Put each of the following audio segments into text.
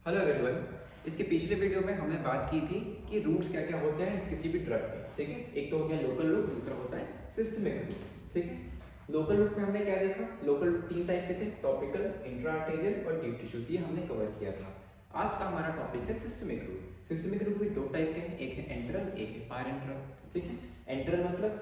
Hello everyone. इसके पिछले video में हमने बात की थी कि रूट्स क्या क्या होते हैं किसी भी ड्रग के। ठीक है, एक तो हो गया लोकल रूट, दूसरा होता है सिस्टमिक रूट। ठीक है, लोकल रूट में हमने क्या देखा, लोकल रूट तीन टाइप के थे, टॉपिकल, इंट्रा आर्टेरियल और डीप टिश्यूज, ये हमने कवर किया था। आज का हमारा टॉपिक है सिस्टमिक रूट। सिस्टमिक रूट भी दो टाइप के हैं, एक है एंट्रल, एक है पारेंट्रल। ठीक है, एंट्रल मतलब,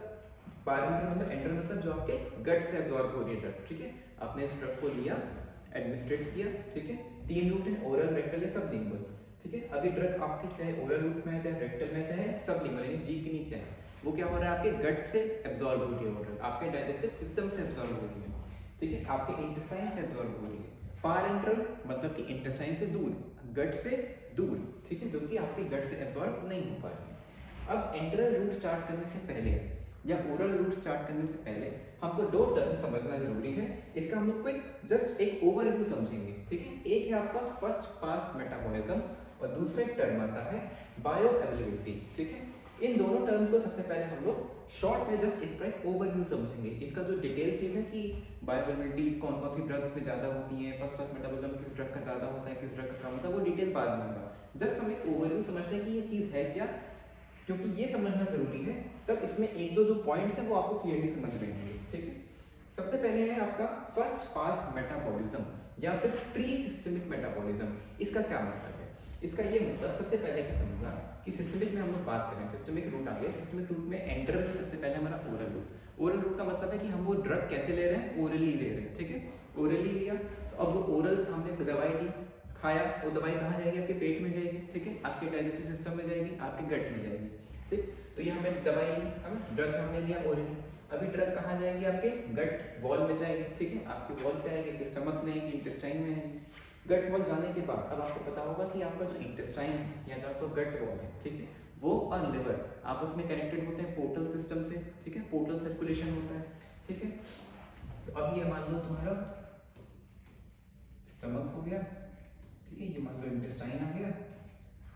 पारेंट्रल मतलब, एंट्रल मतलब जो आपके गट से एब्जॉर्ब हो रही है ड्रग। ठीक है, आपने इस ड्रग को लिया, एडमिनिस्ट्रेट किया। ठीक है, तीन रूट है, ओरल, रेक्टल या सबलिंगुअल। ठीक है, अभी ड्रग आपके चाहे ओरल रूट में है, चाहे रेक्टल में, चाहे सबलिंगुअल यानी जीभ के नीचे है, वो क्या हो रहा है, आपके गट से एब्जॉर्ब हो रही है वो ड्रग, आपके डाइजेस्टिव सिस्टम से एब्जॉर्ब हो रही है। ठीक है, आपके इंटेस्टाइन से एब्जॉर्ब हो रही है। पारेंट्रल मतलब कि इंटेस्टाइन से दूर, गट से दूर। ठीक है, जो कि आपके गट से एब्जॉर्ब नहीं हो पा रही है। अब एंट्रल रूट स्टार्ट करने से पहले या ओरल रूट स्टार्ट करने से पहले हमको दो टर्म समझना जरूरी है। इसका हम लोग क्विक जस्ट एक ओवरव्यू समझेंगे। ठीक है, एक है आपका फर्स्ट पास मेटाबॉलिज्म और दूसरा एक टर्म आता है बायो अवेलेबिलिटी। ठीक है, इन दोनों टर्म्स को सबसे पहले हम लोग शॉर्ट में जस्ट इसका एक ओवरव्यू समझेंगे। इसका जो डिटेल चीज है कि बायो अवेलेबिलिटी कौन कौन सी ड्रग्स में ज्यादा होती है, फर्स्ट पास मेटाबॉलिज्म किस ड्रग का ज्यादा होता है, किस ड्रग का कम होता है, वो डिटेल बाद में होगा। जस्ट हम एक ओवरव्यू समझते हैं कि ये चीज है क्या, क्योंकि ये समझना जरूरी है, तब इसमें एक दो जो पॉइंट्स हैं वो आपको क्लियरली समझ में आएंगे। ठीक है, सबसे पहले है आपका फर्स्ट पास मेटाबॉलिज्म या फिर प्री सिस्टमिक मेटाबॉलिज्म। इसका क्या मतलब है? इसका ये मतलब सबसे पहले क्या समझना कि सिस्टमिक में हम लोग बात करें, सिस्टमिक रूट आ गया। सिस्टमिक रूट में एंटर में सबसे पहले हमारा ओरल रूट। ओरल रूट का मतलब है कि हम वो ड्रग कैसे ले रहे हैं, ओरली ले रहे हैं। ठीक है, ओरली लिया तो अब वो ओरल हमने दवाई ली, खाया, वो दवाई कहाँ जाएगी, आपके पेट में जाएगी। ठीक है, आपके डाइजेस्टिव सिस्टम में जाएगी, आपके गट में जाएगी। ठीक, तो ये हमने दवाई ली, हमें ड्रग हमने लिया ओरली। अभी ड्रग कहाँ जाएगी, आपके गट वॉल में जाएगी। ठीक है, आपके वॉल पे आएगी, स्टमक में आएगी, इंटेस्टाइन में आएगी। गट वॉल जाने के बाद अब आपको पता होगा कि आपका जो इंटेस्टाइन या जो आपका गट वॉल है, ठीक है, वो और लिवर आपस में कनेक्टेड होते हैं पोर्टल सिस्टम से। ठीक है, पोर्टल सर्कुलेशन होता है। ठीक है, तो अब ये मान लो तुम्हारा स्टमक हो गया। ठीक है, ये मान लो इंटेस्टाइन आ गया,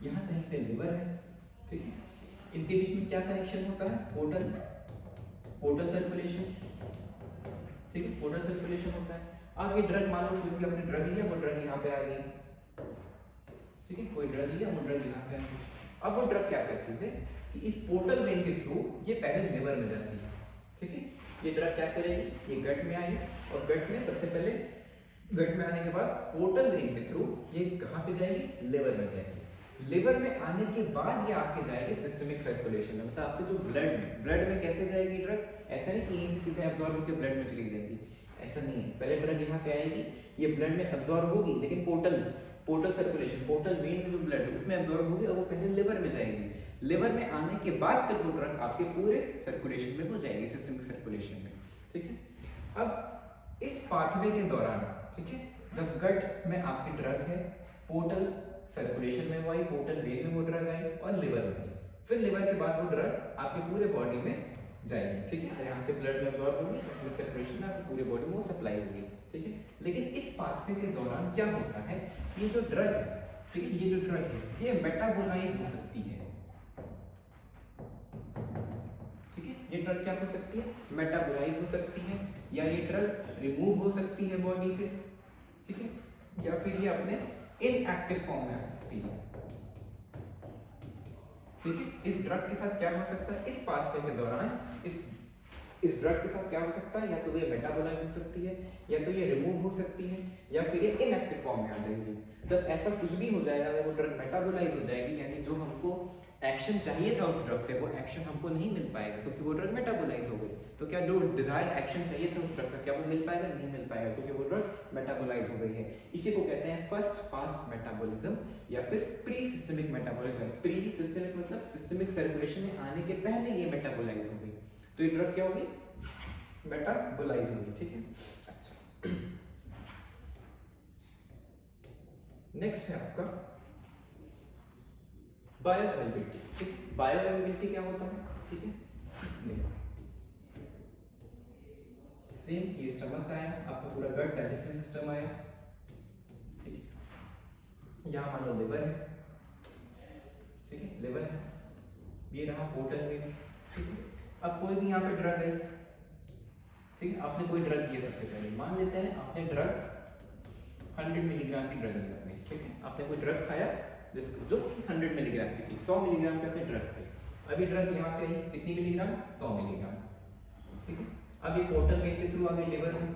यहाँ कहीं पे लिवर है। ठीक है, इनके बीच में क्या कनेक्शन होता है, पोर्टल, पोर्टल सर्कुलेशन। ठीक है, पोर्टल सर्कुलेशन होता है। अब ये ड्रग मान लो कोई भी आपने ड्रग लिया, वो ड्रग यहाँ पे आ गई। ठीक है, कोई ड्रग लिया, वो ड्रग यहाँ पे आ गई। अब वो ड्रग क्या करती है कि इस पोर्टल वेन के थ्रू ये पहले लिवर में जाती है। ठीक है, ये ड्रग क्या करेगी, ये गट में आई और गट में सबसे पहले, गट में आने के बाद पोर्टल वेन के थ्रू ये कहाँ पे जाएगी, लिवर में जाएगी। लिवर में आने के बाद ये आपके जाएगी सिस्टमिक सर्कुलेशन में, मतलब आपके जो ब्लड में कैसे जाएगी ड्रग, ऐसा नहीं कि यहीं से सीधे एब्जॉर्ब होकर ब्लड में चली जाएगी, ऐसा नहीं है। पहले ड्रग यहाँ पे आएगी, ये ब्लड में एब्जॉर्ब होगी, लेकिन portal, portal circulation, portal vein में जो ब्लड उसमें एब्जॉर्ब होगी और वो पहले लिवर में जाएगी। लिवर में आने के बाद फिर वो ड्रग आपके पूरे सर्कुलेशन में हो जाएगी, सिस्टमिक सर्कुलेशन में। ठीक है, अब इस पाथवे के दौरान, ठीक है, जब गट में आपकी ड्रग है, पोर्टल सर्कुलेशन में वो आई, पोर्टल वेन में वो ड्रग आई और लिवर में आई, फिर लिवर के बाद वो ड्रग आपकी पूरे बॉडी में जाएगी। ठीक है, यहाँ से ब्लड में एब्जॉर्ब होगी, सिस्टमिक सर्कुलेशन में आपकी पूरी बॉडी में वो सप्लाई होगी। ठीक है, लेकिन इस पाथवे के दौरान क्या होता है, ये जो ड्रग है, ठीक है, ये जो ड्रग है ये मेटाबोलाइज हो सकती है। ठीक है, ये ड्रग क्या हो सकती है, मेटाबोलाइज हो सकती है, या ये ड्रग रिमूव हो सकती है बॉडी से। ठीक है, या फिर ये अपने इनएक्टिव फॉर्म में आ सकती है। ठीक है, इस ड्रग के साथ क्या हो सकता है, इस पाथवे के दौरान इस ड्रग के साथ क्या हो सकता है, या तो ये मेटाबोलाइज हो सकती है, या तो ये रिमूव हो सकती है, या फिर ये इनएक्टिव फॉर्म में आ जाएगी। जब ऐसा कुछ भी हो जाएगा, अगर वो ड्रग मेटाबोलाइज हो जाएगी, यानी जो हमको एक्शन चाहिए था उस ड्रग से वो एक्शन हमको नहीं मिल पाएगा, क्योंकि वो ड्रग मेटाबोलाइज हो गई। तो क्या जो डिजायर्ड एक्शन चाहिए था उस ड्रग का, क्या वो मिल पाएगा, नहीं मिल पाएगा, क्योंकि वो ड्रग मेटाबोलाइज हो गई है। इसी को कहते हैं फर्स्ट पास मेटाबॉलिज्म या फिर pre systemic metabolism. Pre systemic मतलब सिस्टमिक सर्कुलेशन में आने के पहले ये मेटाबोलाइज हो गई, तो ये ड्रग क्या होगी, मेटाबोलाइज होगी। ठीक है, अच्छा, नेक्स्ट है आपका बायोअवेलेबिलिटी। ठीक है, बायोअवेलेबिलिटी क्या होता है, ठीक है, देखो सेम ये स्टमक आया, आपका पूरा गट डाइजेस्टिव सिस्टम आया। ठीक है, यहाँ मान लो लिवर है। ठीक है, लिवर है, ये रहा पोर्टल में। ठीक है, अब कोई भी यहाँ पे ड्रग है। ठीक है, आपने कोई ड्रग लिया, सबसे पहले मान लेते हैं आपने ड्रग 100 मिलीग्राम की ड्रग ली आपने। ठीक है, आपने कोई ड्रग खाया जो 100 मिलीग्राम की थी, 100 मिलीग्राम की आपने ड्रग खाई, अभी ड्रग यहाँ पे आई कितनी मिलीग्राम, 100 मिलीग्राम, ठीक है। अब ये पोर्टल वेन के थ्रू आ गई लिवर में,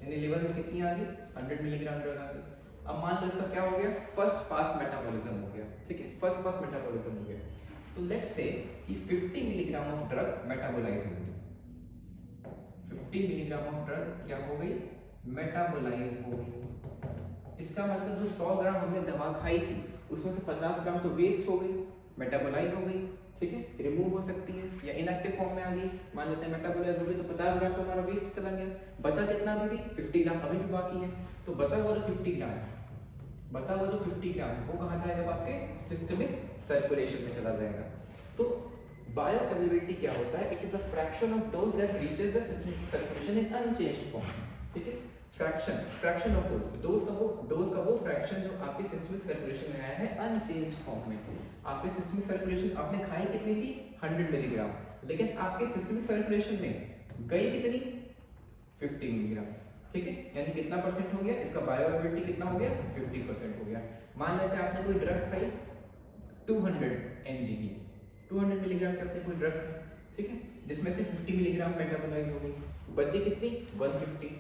यानी लिवर में कितनी आ गई, 100 मिलीग्राम ड्रग आ गई। अब मान लो इसका क्या हो गया, फर्स्ट पास मेटाबॉलिज्म हो गया, ठीक है, फर्स्ट पास मेटाबॉलिज्म हो गया। तो लेट्स से कि 50 मिलीग्राम ऑफ ड्रग मेटाबोलाइज हो गई, 50 मिलीग्राम ऑफ ड्रग क्या हो गई, मेटाबोलाइज हो गई। इसका मतलब जो 100 ग्राम हमने दवा खाई थी उसमें से 50 ग्राम तो वेस्ट हो गई, मेटाबोलाइज हो गई, ठीक है, रिमूव हो सकती है या इनएक्टिव फॉर्म में आ गई। मान लेते हैं मेटाबोलाइज हो गई तो 50 ग्राम तो हमारा वेस्ट चला गया, बचा कितना अभी भी 50 ग्राम अभी भी बाकी है। तो बचा हुआ जो 50 ग्राम है, बचा हुआ जो 50 ग्राम है वो कहाँ जाएगा, आपके सिस्टमिक सर्कुलेशन में चला जाएगा। तो बायो अवेलेबिलिटी क्या होता है, it is the fraction of dose that reaches the systemic circulation in unchanged form, ठीक है। फ्रैक्शन ऑफ डोज का वो फ्रैक्शन जो आपके सिस्टमिक सर्कुलेशन में आया है अनचेंज्ड फॉर्म में। आपके सिस्टमिक सर्कुलेशन आपने खाई कितनी थी, 100 मिलीग्राम, लेकिन आपके सिस्टमिक सर्कुलेशन में गई कितनी, 50 मिलीग्राम, ठीक है, यानी कितना परसेंट हो गया, इसका बायोअवेलेबिलिटी कितना हो गया, 50% हो गया। मान लेते हैं आपने कोई ड्रग खाई 200 mg की, 200 मिलीग्राम की आपने कोई ड्रग खाई, ठीक है, जिसमें से 50 मिलीग्राम मेटाबोलाइज हो गई, बची कितनी 150,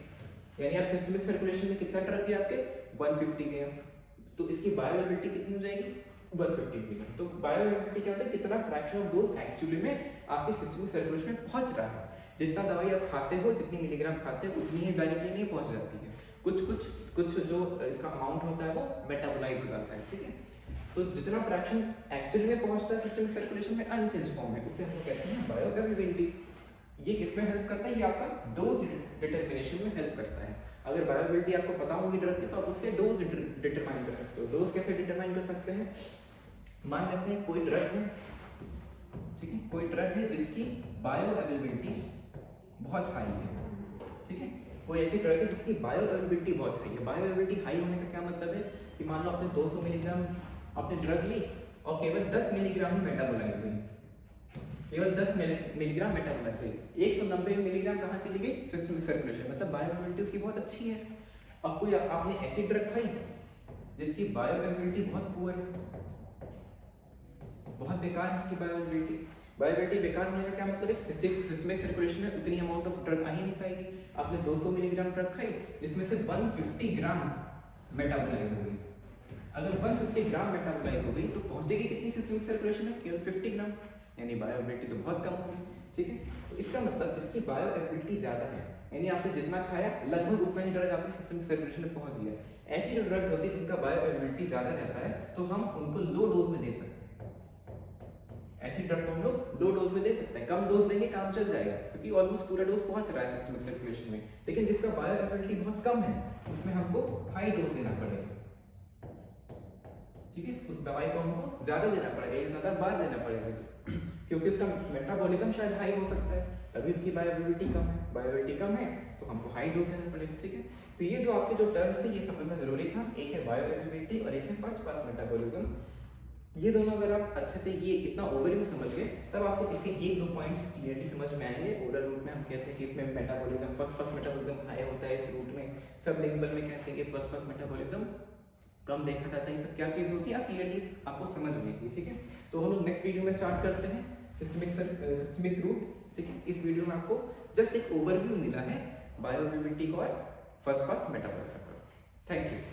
यानी आप सिस्टमिक सर्कुलेशन में कितना ड्रग गया आपके 150 गया, तो इसकी बायोअवेलेबिलिटी कितनी हो जाएगी 150 मिलीग्राम। तो बायोअवेलेबिलिटी क्या होता है, कितना फ्रैक्शन ऑफ डोज एक्चुअली में आपके सिस्टमिक सर्कुलेशन में पहुंच रहा है। जितना दवाई आप खाते हो, जितनी मिलीग्राम खाते हो, उतनी ही डायरेक्टली नहीं पहुंच जाती है, कुछ जो इसका अमाउंट होता है वो मेटाबोलाइज हो जाता है, ठीक है। तो जितना फ्रैक्शन एक्चुअली में पहुंचता है सिस्टमिक सर्कुलेशन में अनचेंज फॉर्म में, उसे हम कहते हैं बायोअवेलेबिलिटी। ये किसमें हेल्प करता है, ये आपका डोज डिटरमिनेशन में हेल्प करता है। अगर बायोअवेलेबिलिटी आपको पता होगी ड्रग की तो आप उससे डोज डिटरमाइन कर सकते हो। डोज कैसे डिटरमाइन कर सकते हैं, मान लेते हैं कोई ड्रग है, ठीक है, कोई ड्रग है जिसकी बायोअवेलेबिलिटी बहुत हाई है, ठीक है, कोई ऐसी ड्रग है जिसकी बायोअवेलेबिलिटी बहुत हाई है। बायोअवेलेबिलिटी हाई होने का क्या मतलब है कि मान लो आपने 200 मिलीग्राम आपने ड्रग ली और केवल 10 मिलीग्राम ही मेटाबोलाइज हुई, केवल 10 मिलीग्राम मेटाबोलाइज हुई, 190 मिलीग्राम कहाँ चली गई, सिस्टमिक सर्कुलेशन, मतलब बायोअवेलेबिलिटी उसकी बहुत अच्छी है। अब कोई आपने ऐसी ड्रग खाई जिसकी बायोअवेलेबिलिटी बहुत पुअर है, बहुत बेकार है इसकी बायोअवेलेबिलिटी बेकार होने का क्या मतलब है, सिस्टमिक सर्कुलेशन में उतनी अमाउंट ऑफ ड्रग आ ही नहीं पाएगी। आपने 200 मिलीग्राम ड्रग खाई जिसमें से 150 ग्राम मेटाबोलाइज हो गई, अगर 150 ग्राम मेटाबोलाइज हो गई तो पहुंचेगी कितनी सिस्टमिक सर्कुलेशन में, केवल 50 ग्राम, यानी बायोअवेलेबिलिटी तो बहुत कम होगी, ठीक है। तो इसका मतलब जिसकी बायोअवेलेबिलिटी ज्यादा है, यानी आपने जितना खाया लगभग उतना ही ड्रग आपके सिस्टमिक सर्कुलेशन में पहुंच गया। ऐसी जो ड्रग्स होती है जिनका बायोअवेलेबिलिटी ज्यादा रहता है तो हम उनको लो डोज में दे सकते हैं, ऐसी ड्रग को हम लोग लो डोज में दे सकते हैं, कम डोज देंगे काम चल जाएगा क्योंकि ऑलमोस्ट पूरा डोज पहुंच रहा है सिस्टमिक सर्कुलेशन में। लेकिन जिसका बायोअवेलेबिलिटी बहुत कम है उसमें हमको हाई डोज देना पड़ेगा, ठीक है, उस दवाई को हमको ज्यादा देना पड़ेगा या ज्यादा बार देना पड़ेगा क्योंकि उसका मेटाबॉलिज्म शायद हाई हो सकता है, तभी उसकी बायोअवेलेबिलिटी कम है। बायोअवेलेबिलिटी कम है तो हमको हाई डोज देना पड़ेगा, ठीक है। तो ये जो आपके जो टर्म्स है ये समझना जरूरी था, एक है बायोअवेलेबिलिटी और एक है फर्स्ट पास मेटाबॉलिज्म। ये दोनों अगर आप अच्छे से ये इतना ओवरव्यू समझ गए तब आपको इसके एक दो पॉइंट्स क्लियरली समझ में आएंगे। ओरल रूट में हम कहते हैं कि इसमें metabolism first pass metabolism high होता है इस रूट में, सबलिंगुअल में कहते हैं कि फर्स्ट पास मेटाबॉलिज्म कम देखा जाता है। ये सब क्या चीज़ होती है आप क्लियरली आपको समझ लेंगे, ठीक है। तो हम लोग नेक्स्ट वीडियो में स्टार्ट करते हैं सिस्टमिक रूट, ठीक है। इस वीडियो में आपको जस्ट एक ओवरव्यू मिला है बायोअवेलेबिलिटी का और फर्स्ट पास मेटाबॉलिज्म का। Thank you.